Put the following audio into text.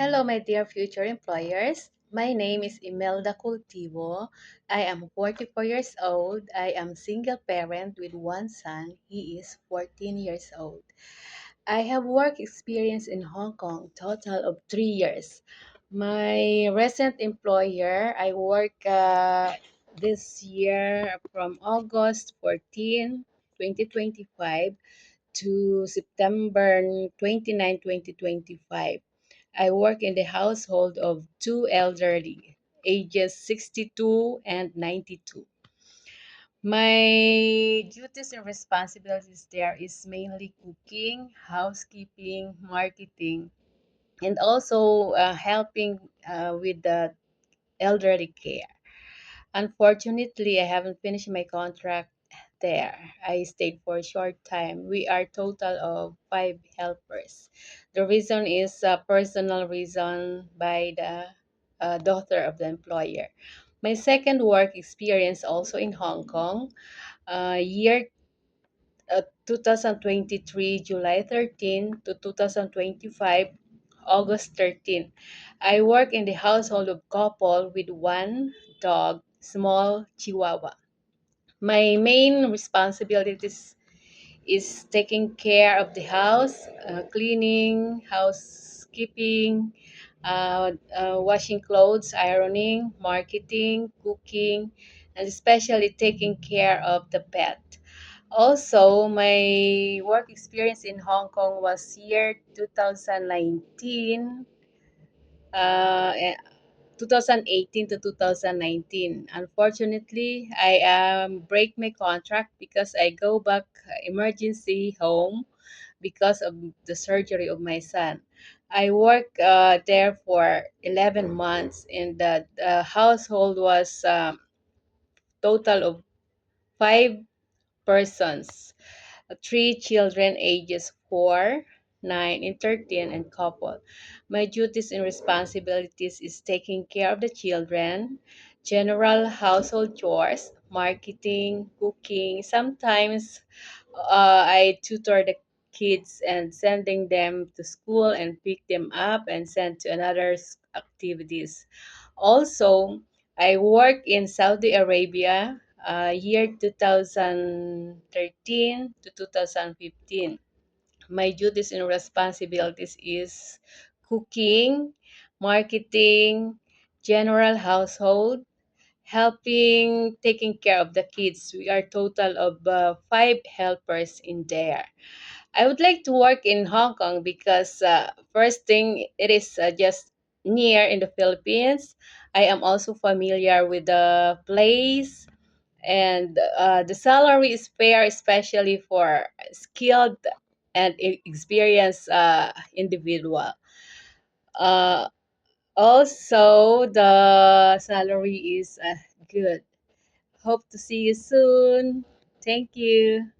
Hello, my dear future employers. My name is Imelda Cultivo. I am 44 years old. I am single parent with one son. He is 14 years old. I have work experience in Hong Kong, total of 3 years. My recent employer, I work this year from August 14, 2025 to September 29, 2025. I work in the household of two elderly, ages 62 and 92. My duties and responsibilities there is mainly cooking, housekeeping, marketing, and also helping with the elderly care. Unfortunately, I haven't finished my contract there. I stayed for a short time. We are total of five helpers. The reason is a personal reason by the daughter of the employer. My second work experience also in Hong Kong, year 2023, July 13 to 2025, August 13. I work in the household of couple with one dog, small Chihuahua. My main responsibilities is taking care of the house, cleaning, housekeeping, washing clothes, ironing, marketing, cooking, and especially taking care of the pet. Also, my work experience in Hong Kong was year 2019, uh, eh, 2018 to 2019. Unfortunately, I break my contract because I go back emergency home because of the surgery of my son. I worked there for 11 months, and the household was total of five persons, three children ages 4, 9, and 13, and couple. My duties and responsibilities is taking care of the children, general household chores, marketing, cooking. Sometimes I tutor the kids and sending them to school and pick them up and send to another activities. Also, I work in Saudi Arabia year 2013 to 2015. My duties and responsibilities is cooking, marketing, general household, helping taking care of the kids. We are total of five helpers in there. I would like to work in Hong Kong because first thing it is just near in the Philippines. I am also familiar with the place, and the salary is fair, especially for skilled and experienced individual. Uh, Also, the salary is good. Hope to see you soon. Thank you.